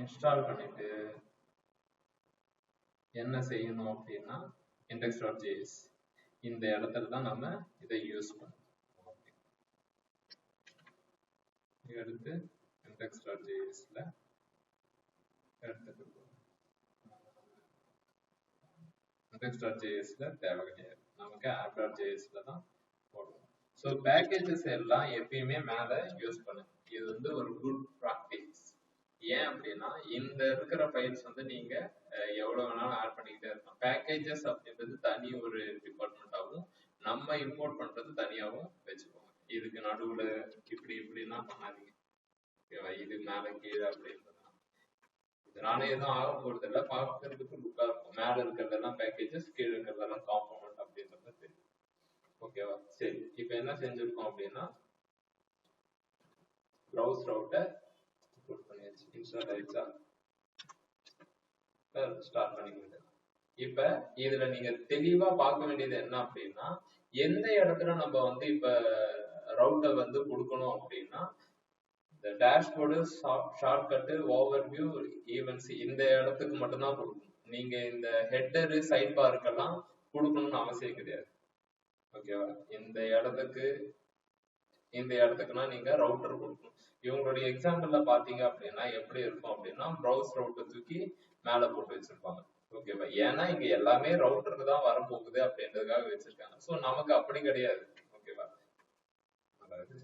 Install பண்ணிட்டு என்ன செய்யணும் அப்படின்னா index.js இந்த இடத்துல தான் நம்ம இதை யூஸ் பண்ணணும். எடுத்து index.jsல எடுத்துட்டு index.jsல தேவை கிடையாது, நமக்கு app.jsல தான் போடணும். ஸோ பேக்கேஜஸ் எல்லாம் எப்பயுமே மேல யூஸ் பண்ணுங்க. இது வந்து ஒரு குட் ப்ராக்டிஸ். ஏன் அப்படின்னா இந்த இருக்கிற ஃபைல்ஸ் வந்து நீங்க எவ்வளவு வேணாலும் ஆட் பண்ணிக்கிட்டே இருக்கலாம். பேக்கேஜஸ் அப்படின்றது தனி ஒரு டிபார்ட்மெண்ட்டாகவும் நம்ம இம்போர்ட் பண்றது தனியாகவும் வச்சுக்கோங்க. இதுக்கு நடுவுல இப்படி இப்படிலாம் பண்ணாதீங்க. இது மேல கீழே அப்படின்றதுலாம் இதனால எதுவும் ஆக போறது இல்லை. பார்க்கறதுக்கு லுக்கா இருக்கும். மேல இருக்கிறதெல்லாம் பேக்கேஜஸ், கீழே இருக்கிறதெல்லாம் காம்போனன்ட் அப்படின்றது தெரியும். ஓகேவா? சரி, இப்போ என்ன செஞ்சிருக்கோம் அப்படின்னா ப்ரௌஸ் ரவுட்டை புட் பண்ணியாச்சு. இன்ஸ்டால் ஆயிடுச்சா? ஸ்டார்ட் பண்ணிக்கிட்டு இப்ப இதுல நீங்க தெளிவா பார்க்க வேண்டியது என்ன அப்படின்னா எந்த இடத்துல நம்ம வந்து இப்ப ரவுட்டர் வந்து கொடுக்கணும் அப்படின்னா இந்த டேஷ்போர்டு, ஷார்ட்கட்டு, ஓவர்வியூ, ஈவென்ட்ஸ் இந்த இடத்துக்கு மட்டும்தான் கொடுக்கணும். நீங்க இந்த ஹெட்டரு, சைட் பாருக்கெல்லாம் கொடுக்கணும்னு அவசியம் கிடையாது. ஓகேவா? இந்த இடத்துக்குன்னா நீங்க ரவுட்டர் கொடுக்கணும். இவங்களுடைய எக்ஸாம்பிள்ல பாத்தீங்க அப்படின்னா எப்படி இருக்கும் அப்படின்னா ப்ரௌஸ் ரவுட்டர் தூக்கி மேல போட்டு வச்சிருப்பாங்க. ஓகேவா? ஏன்னா இங்க எல்லாமே ரவுட்டருக்கு தான் வரப்போகுது அப்படின்றதுக்காக வச்சிருக்காங்க. ஸோ நமக்கு அப்படி கிடையாது. ஓகேவா? அதாவது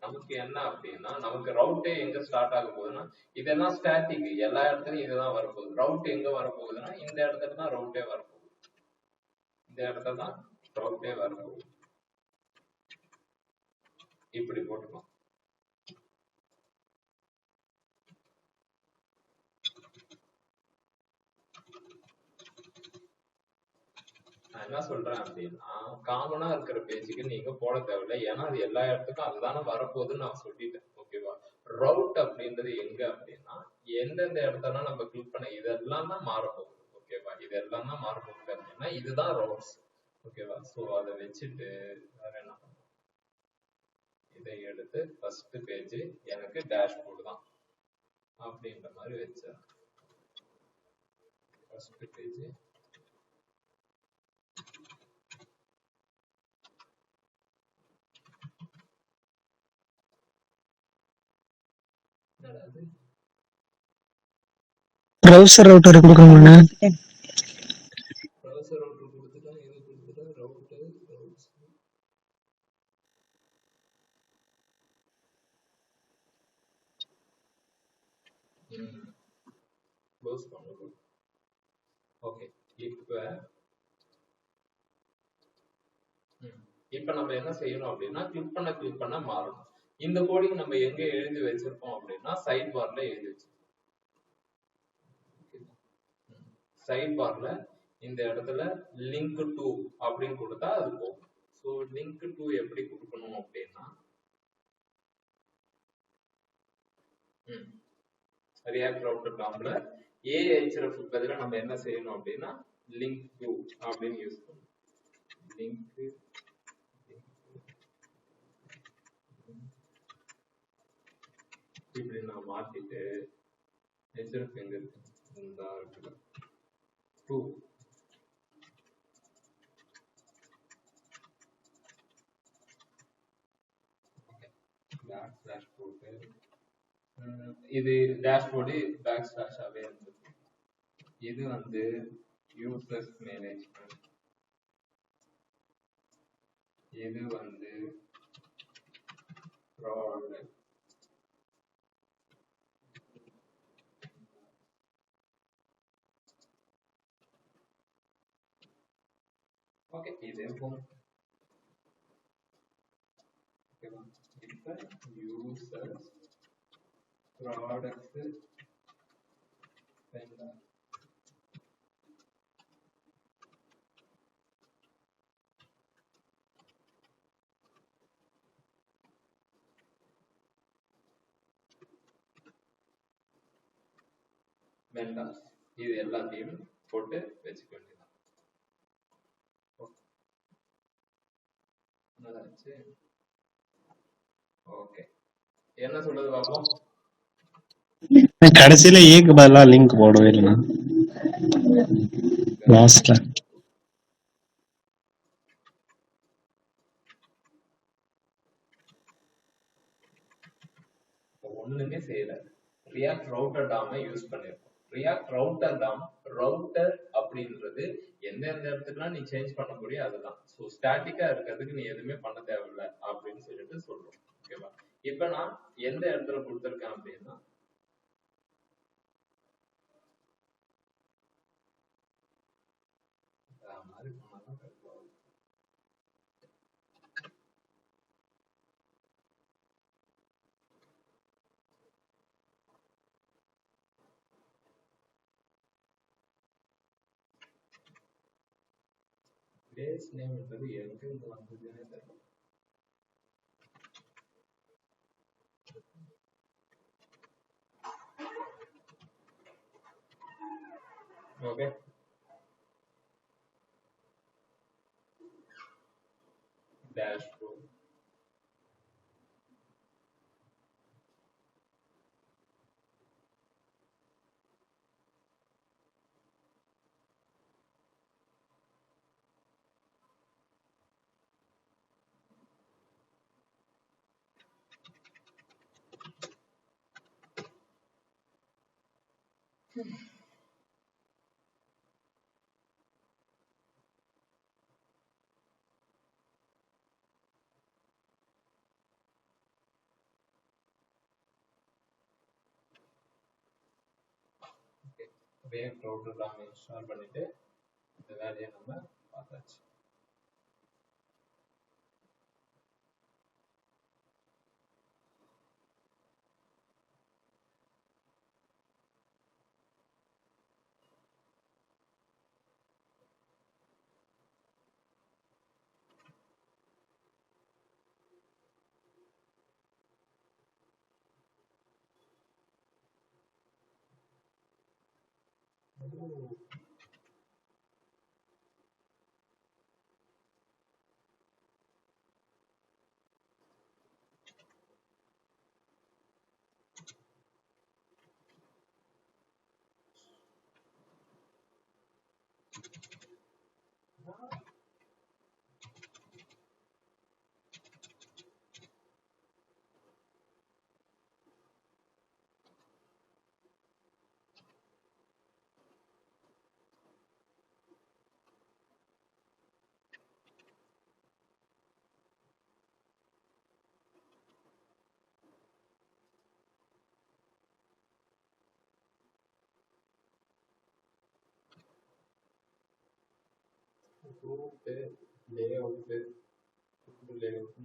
நமக்கு என்ன அப்படின்னா நமக்கு ரவுட்டே எங்க ஸ்டார்ட் ஆக போகுதுன்னா இதெல்லாம் ஸ்டாட்டிக், எல்லா இடத்துலயும் இதுதான் வரப்போகுது. ரவுட் எங்க வரப்போகுதுன்னா இந்த இடத்துல தான் ரவுட்டே வரப்போகுது. இந்த இடத்துல தான் ரவுட்டே வரப்போகுது. இப்படி போட்டுக்கலாம். நான் என்ன சொல்றேன் அப்படின்னா காமனா இருக்கிற பேஜுக்கு நீங்க போட தேவையில்லை. ஏன்னா அது எல்லா இடத்துக்கும் அதுதானே வரப்போகுதுன்னு நான் சொல்லிட்டேன். ஓகேவா? ரவுட் அப்படின்றது எங்க அப்படின்னா எந்தெந்த இடத்தெல்லாம் நம்ம கிளிக் பண்ண இதெல்லாம் தான் மாறப்போகுது. ஓகேவா? இதெல்லாம் தான் மாறப்போகுது அப்படின்னா இதுதான் ரவுட்ஸ். ஓகேவா? ஸோ அதை வச்சுட்டு வேற என்ன பண்ணணும், இதை எடுத்து ஃபர்ஸ்ட் பேஜ் எனக்கு டேஷ்போர்டு தான் அப்படின்ற மாதிரி வச்சேன். ஃபர்ஸ்ட் பேஜ் ப்ரௌசர் ரவுட்டர் கொடுக்கணும்னா ப்ரௌசர் ரவுட்டர் கொடுத்துட்டா இது கொடுத்துட்டா ரவுட்டர் ரவுட்ஸ் க்ளோஸ் பண்ணணும். ஓகே, இப்ப நம்ம என்ன செய்யணும் அப்படின்னா கிளிக் பண்ண மாறணும். இந்த கோடிங் நம்ம எங்க எழுதி வச்சிருக்கோம் அப்படின்னா சைட் பார்ல எழுதி வச்சிருக்கோம். சைட் பார்ல இந்த இடத்துல லிங்க் டு அப்படின்னு கொடுத்தா அது போகும். ஸோ லிங்க் டு எப்படி கொடுக்கணும் அப்படின்னா ரியாக்ட் ரவுட்டர் காம்ல AHRF பதிலா நம்ம என்ன செய்யணும் அப்படின்னா லிங்க் டு அப்படின்னு யூஸ் பண்ணணும். லிங்க் இப்படி நான் மாத்திட்டு HRF எங்க இருக்கு இந்த இடத்துல 2 பேக் ஸ்லாஷ் போட்டு இது டேஷ்போர்டு பேக் ஸ்லாஷாவே இருந்தது. இது வந்து யூசர்ஸ் மேனேஜ்மெண்ட், இது வந்து ப்ராடக்ட், ஓகே இதே போகும். ஓகேவா? இப்போ யூசர்ஸ் ப்ராடக்ட் வெண்டர் வெண்டர்ஸ் இது எல்லாத்தையும் போட்டு வச்சுக்க வேண்டியதான். ஓகே, என்ன சொல்றது பாப்போம். கடைசியில ஏக்கு பதிலா லிங்க் போடவே இல்லை லாஸ்ட்ல. ஒண்ணுமே செய்யல. ரியாக்ட் ரவுட்டர் டாமை யூஸ் பண்ணிருக்கோம். ரியாக்ட் ரவுட்டர் டாம், ரவுட்டர் அப்படின்றது எந்தெந்த இடத்துக்குலாம் நீ சேஞ்ச் பண்ண முடியும் அதுதான். ஸோ ஸ்டாட்டிக்கா இருக்கிறதுக்கு நீ எதுவுமே பண்ண தேவையில்லை அப்படின்னு சொல்லிட்டு சொல்றோம். ஓகேவா? இப்ப நான் எந்த இடத்துல கொடுத்துருக்கேன் அப்படின்னா மாதிரி பண்ணாதான் கரெக்டா வரும். பிளேஸ் நேம்ன்றது எங்க இருந்து வந்ததுன்னே தெரியல. Okay, dashboard. React router Tom install பண்ணிட்டு இந்த வேலையை நம்ம பார்த்தாச்சு. ரூட் லேஅவுட் லேஅவுட்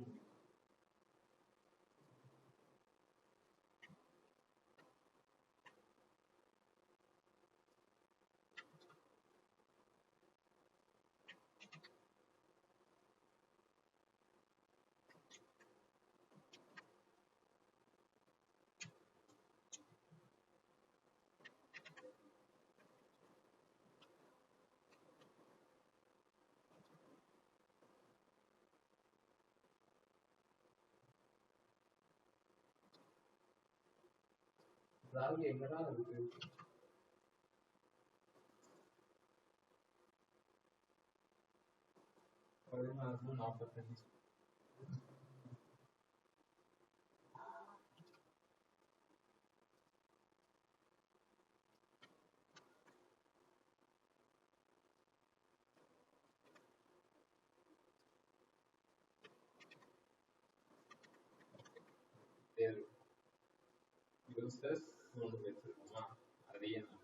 ராகு எங்கடா இருக்கு? பதினாறு 45 தேர்வு யூசர்ஸ் ஒன்று வச்சிருக்கோமா, அதையே நம்ம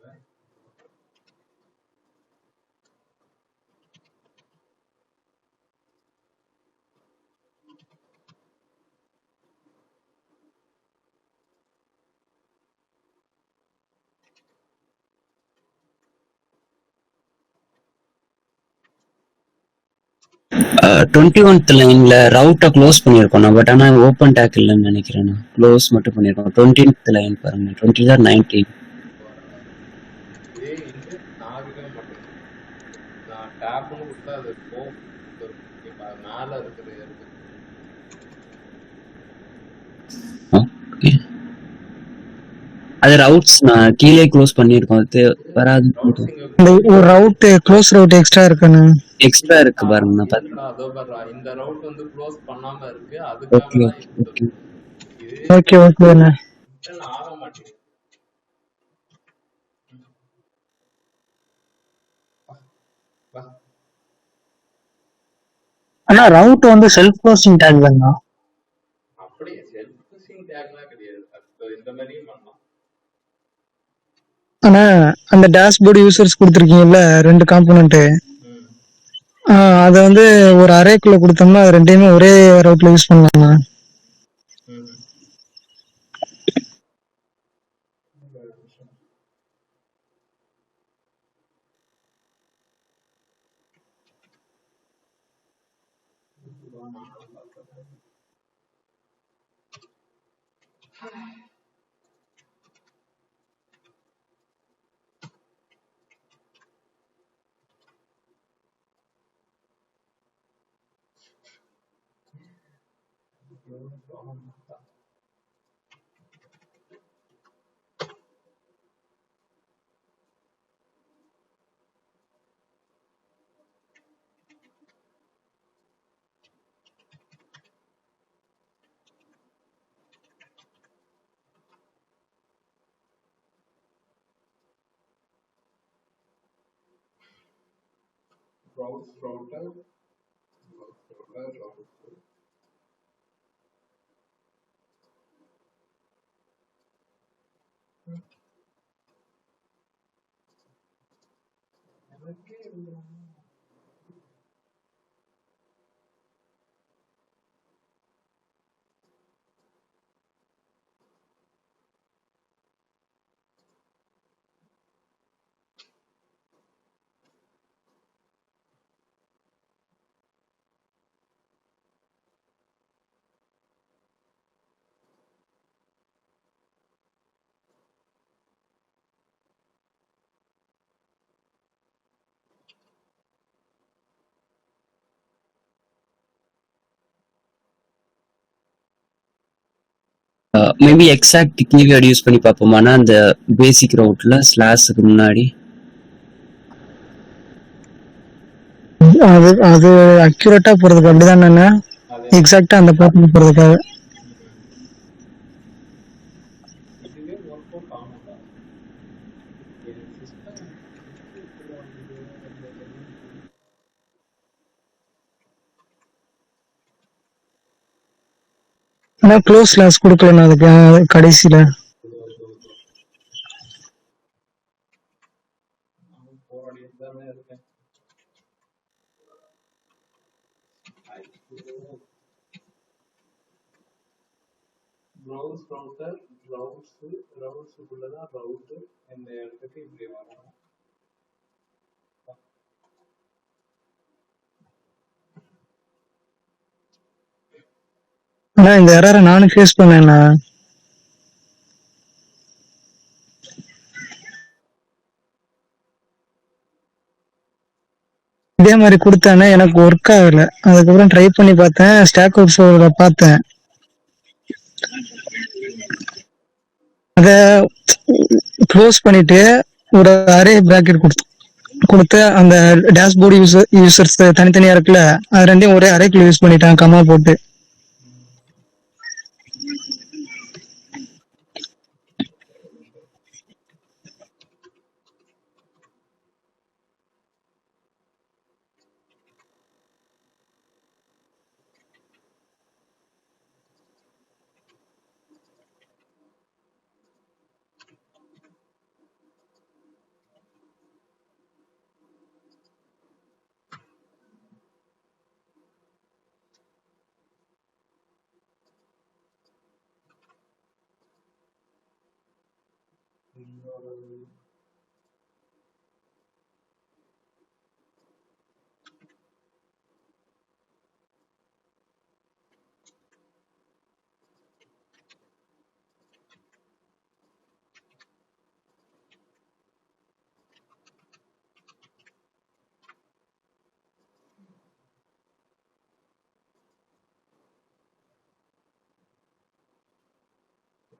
டுவெண்ட்டி ஒன்த் லைன்ல ரவுட்டை க்ளோஸ் பண்ணியிருக்கோம், பட் ஆனால் ஓப்பன் டேக் இல்லைன்னு நினைக்கிறேன். க்ளோஸ் மட்டும் பண்ணியிருக்கோம். 20th லைன் பாருங்க, 20 or 19. இதே இன்று நாகரிகம் மட்டும் நான் டேப்னு கொடுத்தா அது போகும். மேல இருக்கிறது இருக்கு. ஓகே, அது ரவுட்ஸ் நான் கீழே க்ளோஸ் பண்ணியிருக்கோம். அது வராது. ரவுட்ஸ் இங்க இந்த ஒரு ரவுட் க்ளோஸ் ரவுட் எக்ஸ்ட்ரா இருக்குன்னு. எக்ஸ்ட்ரா இருக்கு பாருங்க. நான் பார்த்தேன். இல்லடா அதோ பாருடா இந்த ரவுட் வந்து க்ளோஸ் பண்ணாம இருக்கு அதுக்காக ஓகே தான் இது ஓகே. சொல்றேன். இது ஓகே ஓகேண்ணா. ரிட்டர்ன் ஆக மாட்டேங்குது. வா. ஆனா ரவுட் வந்து செல்ஃப் க்ளோசிங் டேக் தானா? அப்படியே செல்ஃப் புஷிங் டேக்லாம் கிடையாது. அது இந்த மாதிரியும் பண்ணலாம். ஆனா அந்த டேஷ்போர்டு யூசர்ஸ் கொடுத்துருக்கீங்கல்ல 2 காம்போனன்ட், ம். அதை வந்து ஒரு அரேக்குள்ள கொடுத்தோம்னா அது ரெண்டையுமே ஒரே ரவுட்ல யூஸ் பண்ணலாமா? ம். ஒரு நிமிஷம். Browse router, router. எனக்கே இல்லை. மேபி எக்ஸாக்ட் கீவேர்டு யூஸ் பண்ணி பார்ப்போமானா அந்த பேசிக் ரவுட்ல ஸ்லாஷுக்கு முன்னாடி. அது அது அக்யூரேட்டா போறதுக்கு அப்படிதானே? அது எக்ஸாக்டா அந்த பாட்டுக்கு போறதுக்காக. இதுவே ஒர்க் அவுட் ஆகும்டா. என் சிஸ்டம் ஆனா க்ளோஸ் ஸ்லாஷ் கொடுக்கலண்ணா அதுக்கு கடைசியில. போராடிட்டு தானே இருக்கேன். ப்ரௌஸ் ரவுட்டர் ரவுட்ஸுக்குள்ளதான் ரவுட்டர் இந்த இடத்துக்கு இப்படி வரணும். ஆனா இந்த எரரை நானும் ஃபேஸ் பண்ணேண்ணா. இதே மாதிரி கொடுத்தானே எனக்கு ஒர்க் ஆகல. அதுக்கப்புறம் ட்ரை பண்ணி பார்த்தேன், ஸ்டாக் ஓவர்ஃப்ளோல பார்த்தேன். அத க்ளோஸ் பண்ணிட்டு ஒரு அரே பிராக்கெட் கொடுத்து அந்த டேஷ்போர்டு யூசர்ஸ் தனித்தனியா இருக்குல்ல, அது ரெண்டையும் ஒரே அரேக்குள்ள யூஸ் பண்ணிட்டான் கமா போட்டு.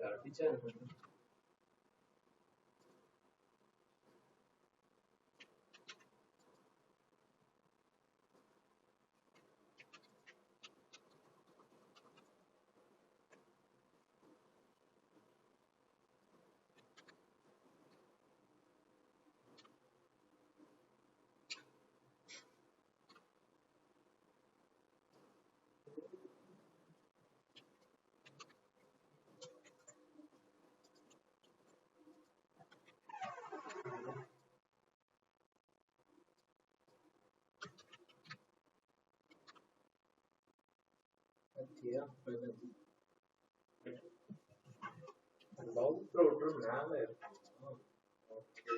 அடிச்சா ரவுட் router மேல இருக்குமா? ஓகே.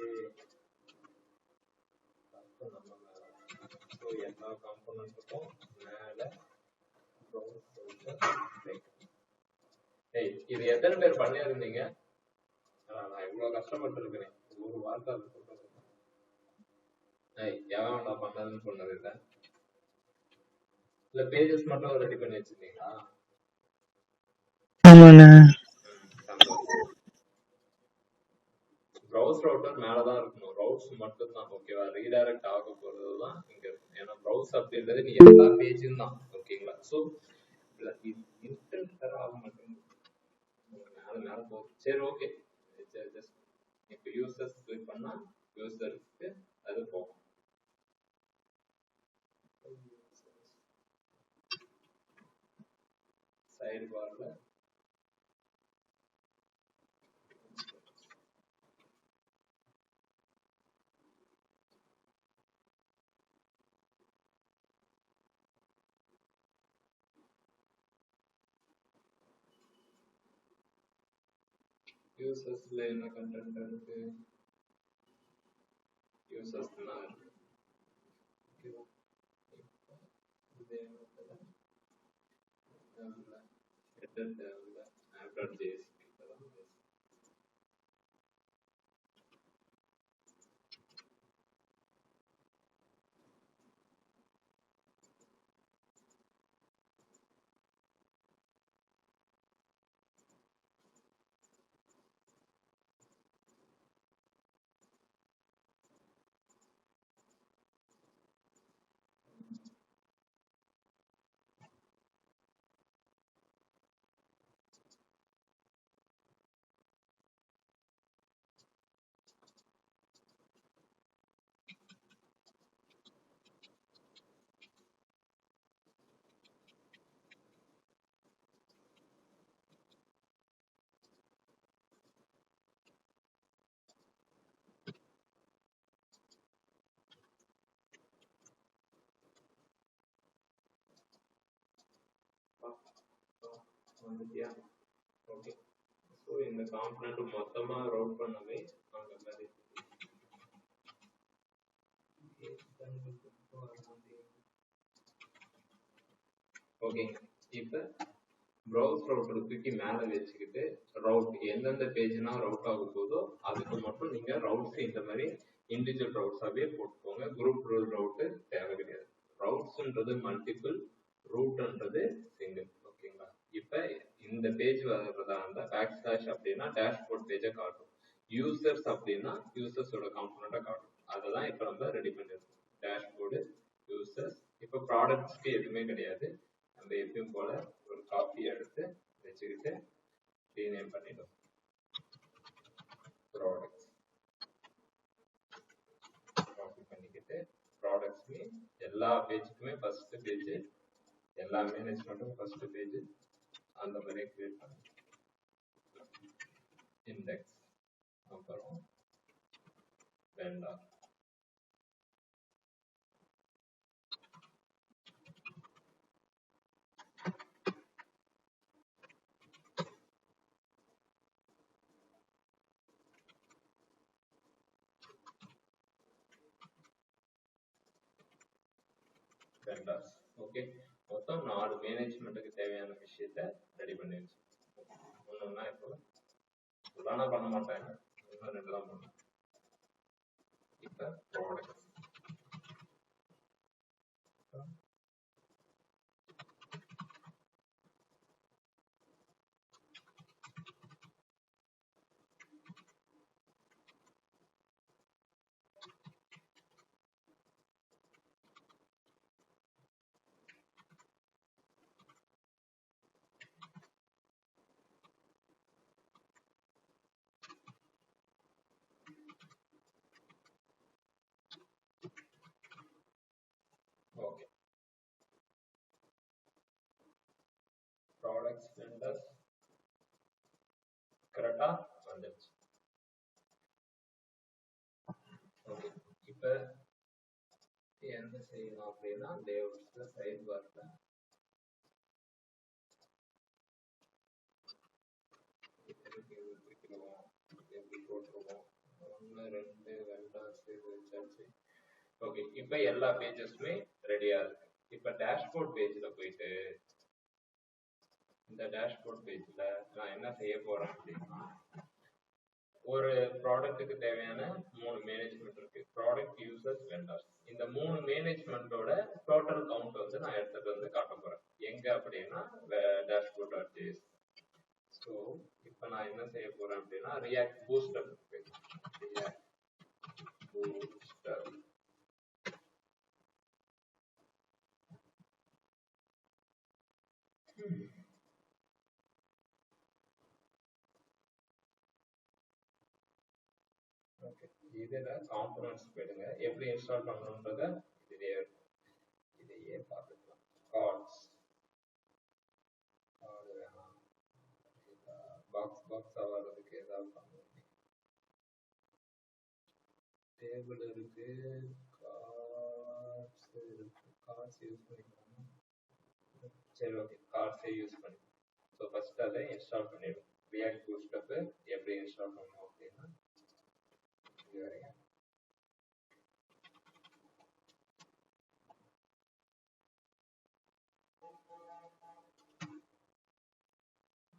அப்ப நம்ம மேல. ஸோ எல்லா காம்போனன்ட்டுக்கும் மேல browse router right. ஏய், இது எத்தனை பேர் பண்ணியிருந்தீங்க? நான் இவ்வளவு கஷ்டப்பட்டு இருக்கிறேன். ஒரு வார்த்தை அது சொல்றது. ஏய், எவன் நான் பண்ணதுன்னு சொன்னது இல்லை. இல்ல பேஜஸ் மட்டும் ரெடி பண்ணி வச்சிருந்தீங்களா? ஆமாண்ணே. ப்ரௌஸ் ரவுட்டர் மேலதான் இருக்கணும். ரவுட்ஸ் மட்டும் தான் ஓகேவா, ரீடைரக்ட் ஆக போறதுதான் இங்க இருக்கும். ஏன்னா ப்ரௌஸ் அப்படின்றது நீ எல்லா பேஜும் தான் ஓகேங்களா. ஸோ இன்டென்ட் ஆக மாட்டேங்குது, மேல மேல போகுது. சரி ஓகே, இப்போ யூசர்ஸ் கிளிக் பண்ணா யூசருக்கு அது போகும். சைடு பார்ல யூசர்ஸ்ல என்ன கண்டென்ட் இருக்கு? யூசர்ஸ் தான் இருக்கு. ஓகேவா, இதே ஹெடர் தேவையில்ல, app.js வந்துட்டியா? ஓகே. ஸோ இந்த காம்பனண்ட் மொத்தமா ரவுட் பண்ணவே அங்க மாதிரி ஓகே. இப்ப ப்ரௌஸ் ரவுட்டர் தூக்கி மேல வச்சுக்கிட்டு ரவுட் எந்தெந்த பேஜ்னா ரவுட் ஆக போதோ அதுக்கு மட்டும் நீங்க ரவுட்ஸ் இந்த மாதிரி இண்டிவிஜுவல் ரவுட்ஸாவே போட்டுக்கோங்க. குரூப் ரவுட் தேவை கிடையாது. ரவுட்ஸ்ன்றது மல்டிபிள், ரூட்ன்றது சிங்கிள். ஓகேங்களா. இப்ப இந்த பேஜ் வர்றதா இருந்தா பேக் ஸ்லாஷ் அப்படின்னா டேஷ்போர்ட் பேஜை காட்டும். யூசர்ஸ் அப்படின்னா யூசர்ஸோட காம்பனண்ட்டை காட்டும். அதை தான் இப்போ நம்ம ரெடி பண்ணிருக்கோம். Dashboard, users. இப்போ ப்ராடக்ட்ஸ்க்கு எதுவுமே கிடையாது. நம்ம எப்பயும் போல ஒரு காப்பி எடுத்து வச்சுக்கிட்டு ரீநேம் பண்ணிடும். ப்ராடக்ட்ஸ் காப்பி பண்ணிக்கிட்டு ப்ராடக்ட்ஸ் எல்லா பேஜுக்குமே ஃபர்ஸ்ட் பேஜ், எல்லா மேனேஜ்மெண்ட்டும் ஃபர்ஸ்ட் பேஜ் அந்த மாதிரி கிரியேட் பண்ணி இண்டெக்ஸ், அப்புறம் வெண்டார். வெண்டார்ஸ். ஓகே, மொத்தம் 4 மேனேஜ்மெண்ட்டுக்கு தேவையான விஷயத்த ரெடி பண்ணி வச்சு ஒன்னொன்னா இப்போ ஃபுல்லானா பண்ண மாட்டாங்க, இன்னும் 2 தான் பண்ணுவேன். இப்போ ப்ராடக்ட் ஓகே. ப்ராடக்ட்ஸ் வெண்டர்ஸ் கரெக்டா வந்துருச்சு. ஓகே, இப்போ என்ன செய்யணும் அப்படின்னா லேஅவுட்ஸ்ல சைட் பார்ல 2 வெண்டார்ஸ் இது வச்சாச்சு. ஓகே, இப்போ எல்லா பேஜஸ்மே ரெடியா இருக்கு. இப்போ டேஷ்போர்ட் பேஜ்ல போயிட்டு இந்த டேஷ்போர்ட் பேஜ்ல நான் என்ன செய்ய போறேன் அப்படின்னா, ஒரு ப்ராடக்ட்டுக்கு தேவையான 3 மேனேஜ்மெண்ட் இருக்கு. Product, users, vendors. இந்த 3 மேனேஜ்மெண்டோட டோட்டல் கவுண்ட் வந்து நான் எடுத்துட்டு வந்து காட்ட போறேன். எங்க அப்படின்னா dashboard.js. ஸோ இப்போ நான் என்ன செய்ய போறேன் அப்படின்னா react booster react booster okay, இதுல காம்போனன்ட்ஸ் போயிடுங்க. எப்படி இன்ஸ்டால் பண்ணணுன்றத இதையே பார்த்துக்கலாம். கார்ட்ஸ் கார்டு வேணாம், பாக்ஸா வர்றதுக்கு ஏதாவது பண்ணுவோம். டேபிள் இருக்கு, கார்ட்ஸ் யூஸ் பண்ணிக்கலாம். சரி, ஓகே, கார்ட்ஸே யூஸ் பண்ணி. ஸோ ஃபர்ஸ்ட் அதை இன்ஸ்டால் பண்ணிடுவோம். ரியாக்ட் பூஸ்டப் எப்படி இன்ஸ்டால் பண்ணணும் அப்படின்னா இது வரைக்கும்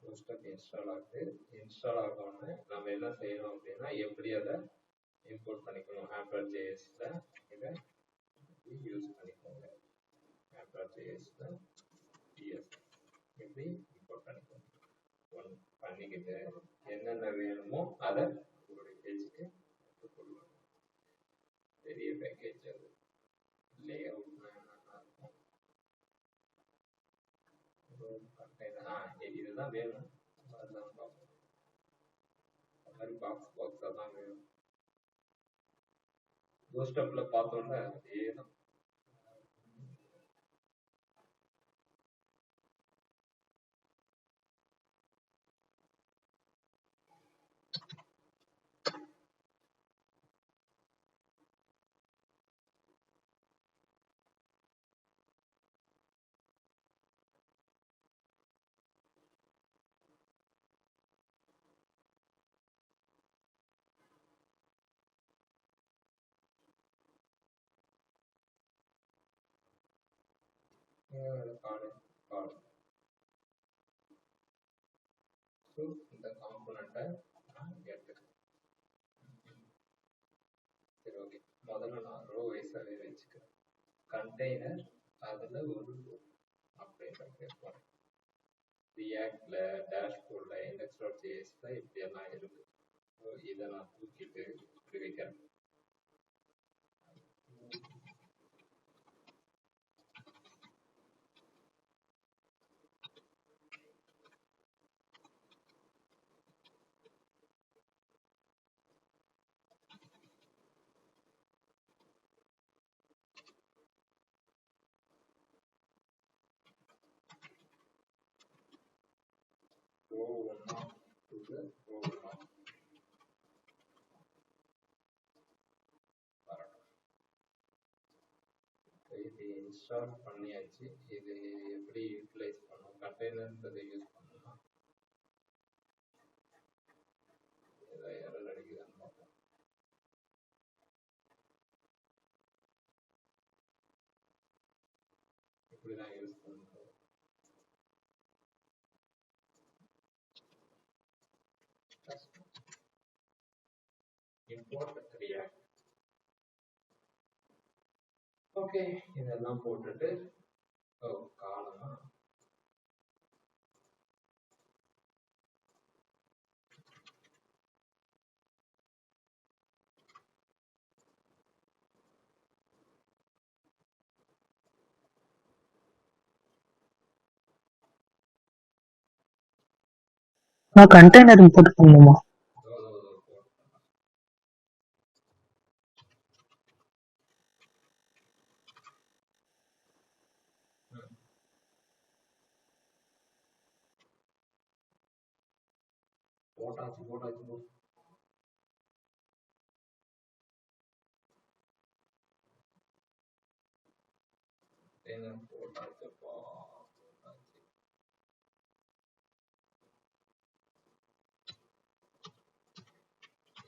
பூஸ்டப் இன்ஸ்டால் ஆகுது. இன்ஸ்டால் ஆகணும்னு நம்ம என்ன செய்யணும் அப்படின்னா எப்படி அதை இம்போர்ட் பண்ணிக்கணும். AmperJSல இதை யூஸ் பண்ணிக்கோங்க. AmperJSல எப்படி இம்போர்ட் பண்ணிக்கோங்க. பண்ணிக்கிட்டு என்னென்ன வேணுமோ அதை உங்களுடைய பேஜுக்கு எடுத்துக்கொள்ளும். பெரிய பேக்கேஜ் அது. லே அவுட்னா என்னன்னா இருக்கும், இதுதான் வேணும், அதுதான் பார்ப்போம். அது மாதிரி பாக்ஸாக தான் வேணும். பூஸ்டப்ல பார்த்தோம்னா அதே தான். கார்டு ஸோ இந்த காம்போனண்ட்டை நான் எடுத்துக்கிறேன். சரி, ஓகே, முதல்ல நான் ரோ வைஸாகவே வச்சுக்கிறேன். கண்டெய்னர் அதில் ஒரு ரோ அப்படின்ற கேட்போம். ரியாக்ட்ல டேஷ்போர்ட்ல index.jsல இப்படியெல்லாம் இருக்கு. ஸோ இதை நான் தூக்கிட்டு இப்படி வைக்கிறேன். ரோ 1 ரோ 1 இது இன்ஸ்டால் பண்ணியாச்சு. இது எப்படி யூட்டிலைஸ் பண்ணும், கண்டெய்னர்ன்றதை யூஸ் பண்ணணும்னா ஏதாவது எரர் அடிக்குதான்னு பார்ப்போம். இப்படிதான் யூஸ் பண்ணுறோம். Import react. ஓகே, இதெல்லாம் போட்டுட்டு காலமா நான் கண்டெய்னர் இம்போர்ட் பண்ணணுமா? போட்டாச்சு போட்டாச்சுப்பா.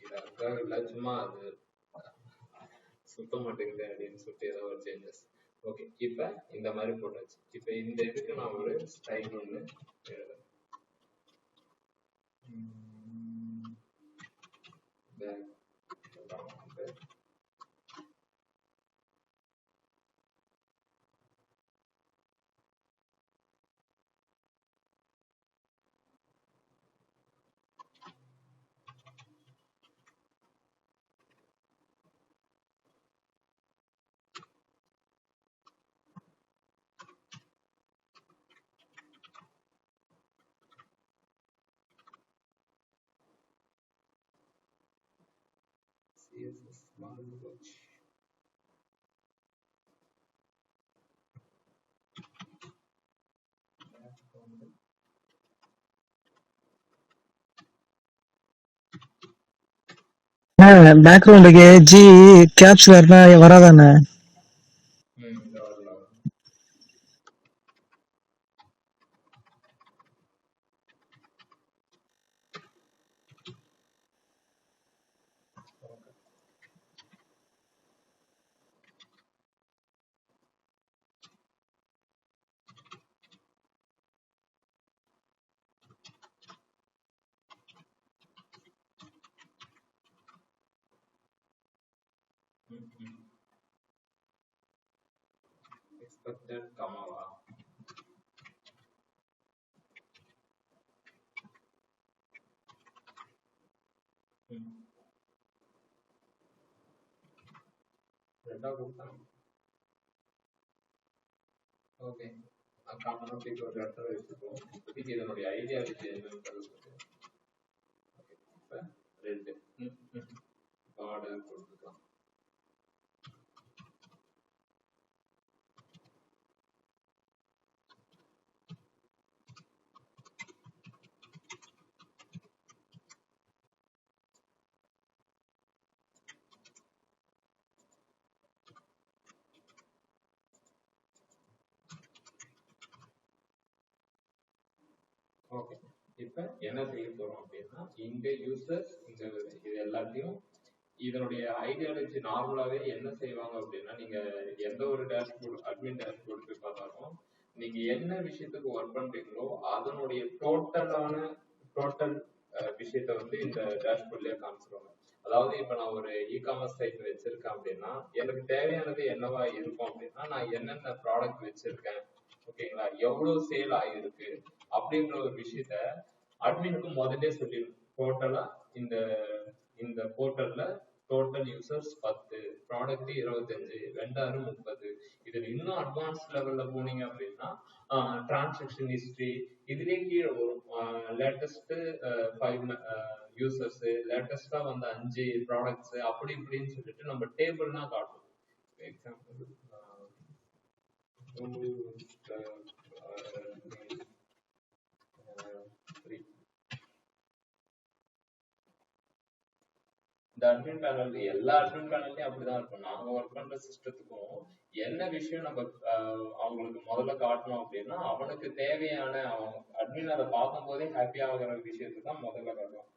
இதை இல்ல சும்மா அது சுத்த மாட்டேங்குது அப்படின்னு சொல்லிட்டு ஏதோ ஒரு சேஞ்சஸ். ஓகே, இப்ப இந்த மாதிரி போட்டாச்சு. இப்ப இந்த இதுக்கு நான் ஒரு ஸ்டைல் ஒண்ணு எழுதுறேன். CSS language. பேக்ரவுண்டுக்கு ஜி கேப்ஸ்ல இருந்தா வராதானே? Expected comma. ரெண்டா கொடுத்தான். ஓகே, காமனாக ஒரு இடத்துல வச்சுப்போம். இப்போதைக்கு இதனுடைய ஐடியாலஜி என்னன்றது சொல்லுவோம். ஓகே, இப்போ ரெண்டு பார்டர் கொடுத்துக்கலாம். ஓகே, இப்ப என்ன செய்ய போறோம் அப்படின்னா, இந்த யூசர்ஸ் இந்த இது எல்லாத்தையும் இதனுடைய ஐடியாலஜி நார்மலாவே என்ன செய்வாங்க அப்படின்னா, நீங்க எந்த ஒரு டேஷ்போர்ட் அட்மின் டேஷ்போர்ட் போய் பார்த்தாலும் நீங்க என்ன விஷயத்துக்கு ஒர்க் பண்றீங்களோ அதனுடைய டோட்டல் விஷயத்த வந்து இந்த டேஷ்போர்ட்லயே காமிச்சிருவாங்க. அதாவது இப்ப நான் ஒரு இ-காமர்ஸ் சைட் வச்சிருக்கேன் அப்படின்னா, எனக்கு தேவையானது என்னவா இருக்கும் அப்படின்னா, நான் என்னென்ன ப்ராடக்ட் வச்சிருக்கேன், ஓகேங்களா, எவ்வளவு சேல் ஆகிருக்கு அப்படின்ற ஒரு விஷயத்த அட்மினுக்கு முதல்ல சொல்லிடும். டோட்டலா இந்த இந்த போர்ட்டல்ல டோட்டல் யூசர்ஸ் 10, ப்ராடக்ட் 25, வெண்டார் 30. இதுல இன்னும் அட்வான்ஸ் லெவல்ல போனீங்க அப்படின்னா டிரான்சாக்ஷன் ஹிஸ்டரி இதுலயே கீழே வரும். லேட்டஸ்ட் 5 யூசர்ஸ், லேட்டஸ்டா வந்த 5 ப்ராடக்ட்ஸ், அப்படி இப்படின்னு சொல்லிட்டு நம்ம டேபிள்னா காட்டும். எக்ஸாம்பிள் இந்த அட்மின் பேனல் எல்லா அட்மின் பேனல்லையும் அப்படிதான் இருக்கும். நாங்க ஒர்க் பண்ற சிஸ்டத்துக்கும் என்ன விஷயம் நம்ம அவங்களுக்கு முதல்ல காட்டணும் அப்படின்னா, அவனுக்கு தேவையான அட்மின் அதை பார்க்கும் போதே ஹாப்பி ஆகிற விஷயத்தை தான் முதல்ல காட்டுவோம்.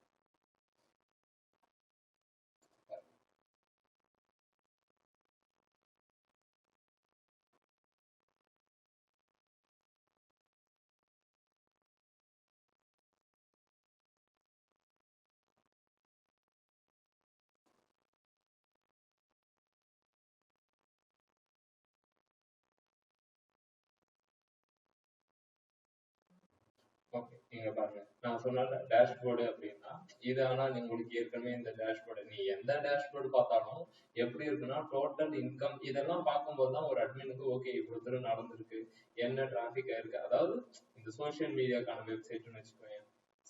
ஓகே, நீங்க பாருங்க, நான் சொன்ன டேஷ்போர்டு அப்படின்னா இது. ஆனா உங்களுக்கு ஏற்கனவே இந்த டேஷ்போர்டு நீ எந்த டேஷ்போர்டு பார்த்தாலும் எப்படி இருக்குன்னா, டோட்டல் இன்கம் இதெல்லாம் பார்க்கும்போது தான் ஒரு அட்மினுக்கு ஓகே இவ்வளவு தூரம் நடந்திருக்கு, என்ன டிராபிக் ஆயிருக்கு. அதாவது இந்த சோசியல் மீடியாக்கான வெப்சைட்னு வச்சுக்கோங்க.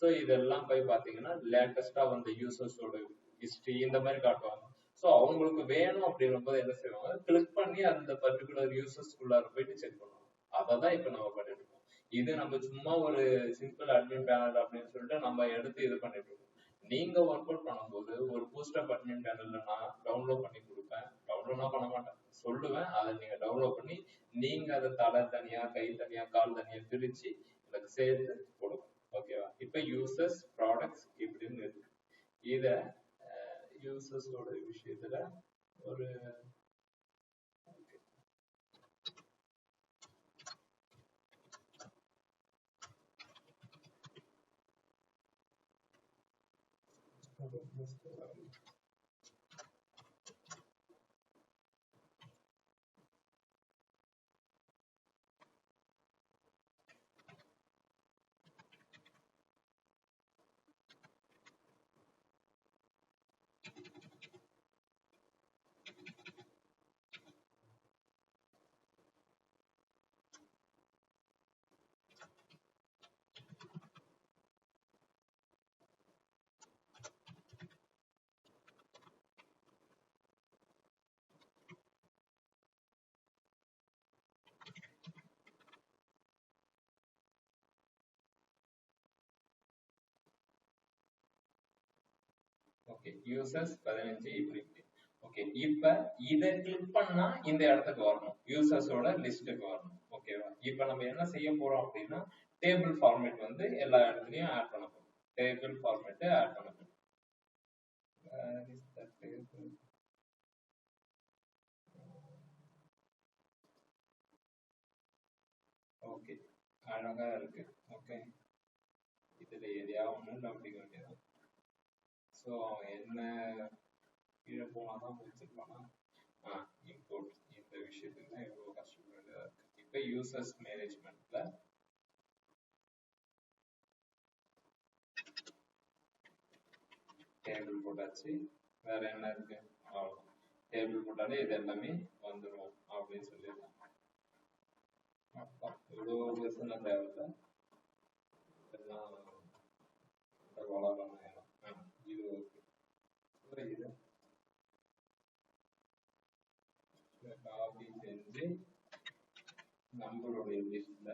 ஸோ இதெல்லாம் போய் பார்த்தீங்கன்னா லேட்டஸ்டா வந்த யூசர்ஸோட ஹிஸ்டரி இந்த மாதிரி காட்டுவாங்க. ஸோ அவங்களுக்கு வேணும் அப்படின்னும் போது என்ன செய்வாங்க, கிளிக் பண்ணி அந்த பர்டிகுலர் யூசர்ஸ்குள்ளார போயிட்டு செக் பண்ணுவாங்க. அதை தான் இப்போ நம்ம பண்ணிட்டு இருக்கோம். இது நம்ம சும்மா ஒரு சிம்பிள் அட்மின் பேனல் அப்படின்னு சொல்லிட்டு நம்ம எடுத்து இது பண்ணிட்டு இருக்கோம். நீங்க ஒர்க் அவுட் பண்ணும்போது ஒரு பூஸ்டப் அட்மின் பேனல்ல நான் டவுன்லோட் பண்ணி கொடுப்பேன். டவுன்லோட்னா பண்ண மாட்டேன், சொல்லுவேன். அதை நீங்க டவுன்லோட் பண்ணி நீங்க அதை தலை தனியா, கை தனியா, கால் தனியா பிரிச்சு எனக்கு சேர்த்து கொடுங்க. ஓகேவா? இப்ப யூசர்ஸ் ப்ராடக்ட்ஸ் இப்படின்னு இருக்கு. இத யூசர்ஸோட விஷயத்துல ஒரு ஓகே யூசர்ஸ் 15 இப்படி ஓகே இப்ப இத கிளிக் பண்ணா இந்த இடத்துக்கு வரணும் யூசர்ஸோட லிஸ்ட்டுக்கு வரணும் ஓகேவா இப்ப நம்ம என்ன செய்ய போறோம் அப்படின்னா டேபிள் ஃபார்மேட் வந்து எல்லா இடத்துலயும் ஆட் பண்ண போறோம் டேபிள் ஃபார்மேட் ஆட் பண்ண போறோம் ஓகே அழகா இருக்கு ஓகே இதுல எதையாவது ஒண்ணு அப்படிங்க வேண்டியது ஸோ அவன் என்ன கீழே போனாதான் முடிச்சிருப்பானா இம்போர்ட் இந்த விஷயத்துக்கு தான் எவ்வளவு கஷ்டப்பட வேண்டியதா இருக்கு இப்போ யூசர்ஸ் மேனேஜ்மெண்ட்ல டேபிள் போட்டாச்சு வேற என்ன இருக்கு அவ்வளவுதான் டேபிள் போட்டாலே இது எல்லாமே வந்துடும் அப்படின்னு சொல்லிடலாம் இவ்வளோ பெருசுனா தேவையில்லை இதெல்லாம் வளரணும் இது ஓகே இது காப்பி செஞ்சு நம்மளுடைய லிஸ்ட்ல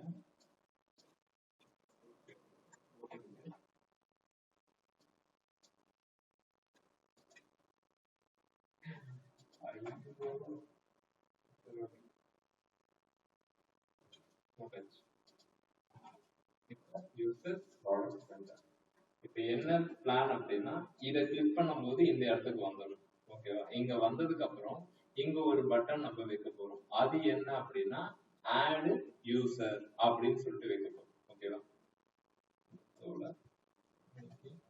இப்ப என்ன பிளான் அப்படின்னா இதை கிளிக் பண்ணும்போது இந்த இடத்துக்கு வந்துடும் ஓகேவா இங்க வந்ததுக்கு அப்புறம் இங்க ஒரு பட்டன் நம்ம வைக்க போறோம் அது என்ன அப்படின்னா ஆட் யூசர் அப்படின்னு சொல்லிட்டு வைக்க போறோம் ஓகேவா